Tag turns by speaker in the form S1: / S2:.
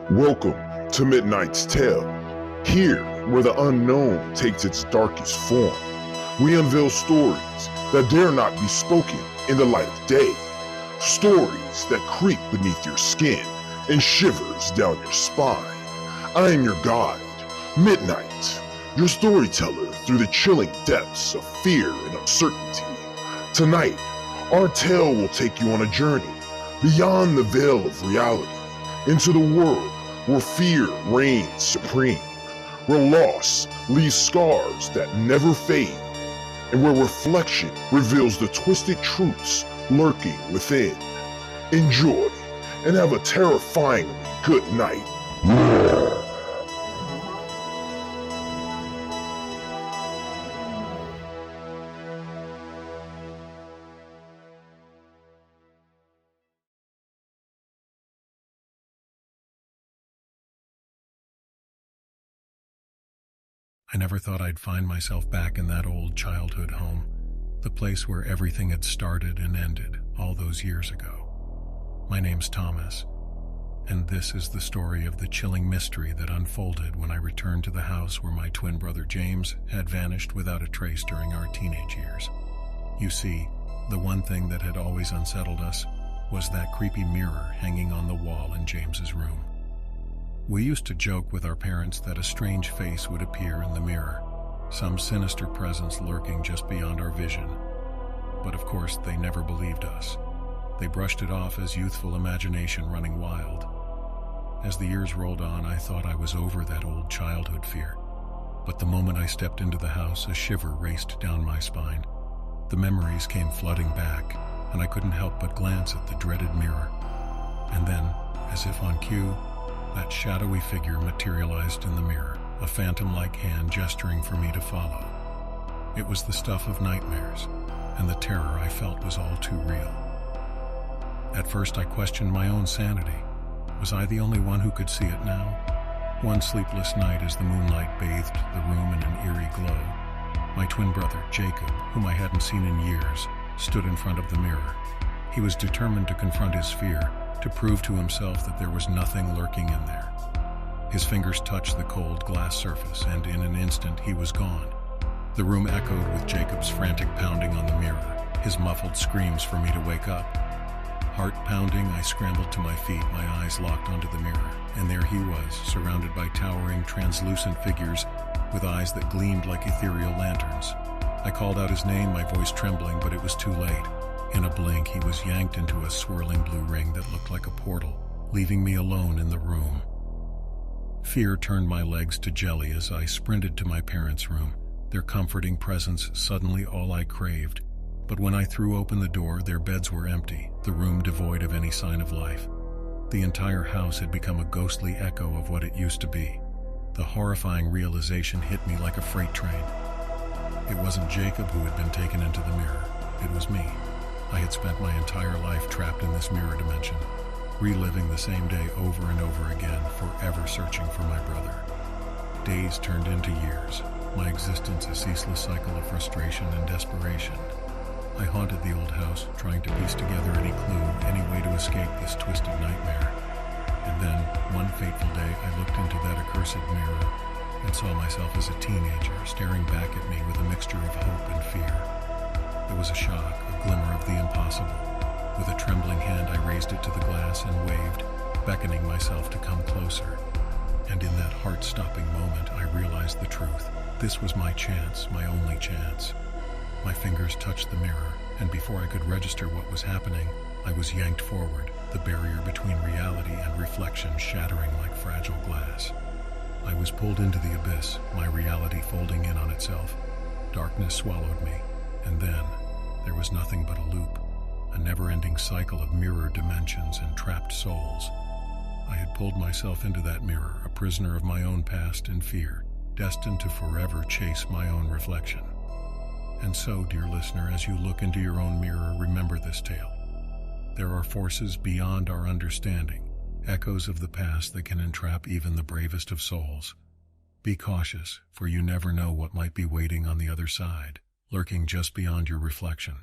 S1: Welcome to Midnight's Tale. Here, where the unknown takes its darkest form, we unveil stories that dare not be spoken in the light of day. Stories that creep beneath your skin and shivers down your spine. I am your guide, Midnight, your storyteller through the chilling depths of fear and uncertainty. Tonight, our tale will take you on a journey beyond the veil of reality, into the world where fear reigns supreme, where loss leaves scars that never fade, and where reflection reveals the twisted truths lurking within. Enjoy, and have a terrifyingly good night.
S2: I never thought I'd find myself back in that old childhood home, the place where everything had started and ended all those years ago. My name's Thomas, and this is the story of the chilling mystery that unfolded when I returned to the house where my twin brother James had vanished without a trace during our teenage years. You see, the one thing that had always unsettled us was that creepy mirror hanging on the wall in James's room. We used to joke with our parents that a strange face would appear in the mirror, some sinister presence lurking just beyond our vision. But of course, they never believed us. They brushed it off as youthful imagination running wild. As the years rolled on, I thought I was over that old childhood fear. But the moment I stepped into the house, a shiver raced down my spine. The memories came flooding back, and I couldn't help but glance at the dreaded mirror. And then, as if on cue, that shadowy figure materialized in the mirror, a phantom-like hand gesturing for me to follow. It was the stuff of nightmares, and the terror I felt was all too real. At first I questioned my own sanity. Was I the only one who could see it now? One sleepless night as the moonlight bathed the room in an eerie glow, my twin brother, Jacob, whom I hadn't seen in years, stood in front of the mirror. He was determined to confront his fear, to prove to himself that there was nothing lurking in there. His fingers touched the cold glass surface, and in an instant he was gone. The room echoed with Jacob's frantic pounding on the mirror, his muffled screams for me to wake up. Heart pounding, I scrambled to my feet, my eyes locked onto the mirror, and there he was, surrounded by towering, translucent figures with eyes that gleamed like ethereal lanterns. I called out his name, my voice trembling, but it was too late. In a blink, he was yanked into a swirling blue ring that looked like a portal, leaving me alone in the room. Fear turned my legs to jelly as I sprinted to my parents' room, their comforting presence suddenly all I craved. But when I threw open the door, their beds were empty, the room devoid of any sign of life. The entire house had become a ghostly echo of what it used to be. The horrifying realization hit me like a freight train. It wasn't Jacob who had been taken into the mirror, it was me. I had spent my entire life trapped in this mirror dimension, reliving the same day over and over again, forever searching for my brother. Days turned into years, my existence a ceaseless cycle of frustration and desperation. I haunted the old house, trying to piece together any clue, any way to escape this twisted nightmare. And then, one fateful day, I looked into that accursed mirror and saw myself as a teenager, staring back at me with a mixture of hope and fear. It was a shock, a glimmer of the impossible. With a trembling hand, I raised it to the glass and waved, beckoning myself to come closer. And in that heart-stopping moment, I realized the truth. This was my chance, my only chance. My fingers touched the mirror, and before I could register what was happening, I was yanked forward, the barrier between reality and reflection shattering like fragile glass. I was pulled into the abyss, my reality folding in on itself. Darkness swallowed me, and then there was nothing but a loop, a never-ending cycle of mirror dimensions and trapped souls. I had pulled myself into that mirror, a prisoner of my own past and fear, destined to forever chase my own reflection. And so, dear listener, as you look into your own mirror, remember this tale. There are forces beyond our understanding, echoes of the past that can entrap even the bravest of souls. Be cautious, for you never know what might be waiting on the other side, lurking just beyond your reflection.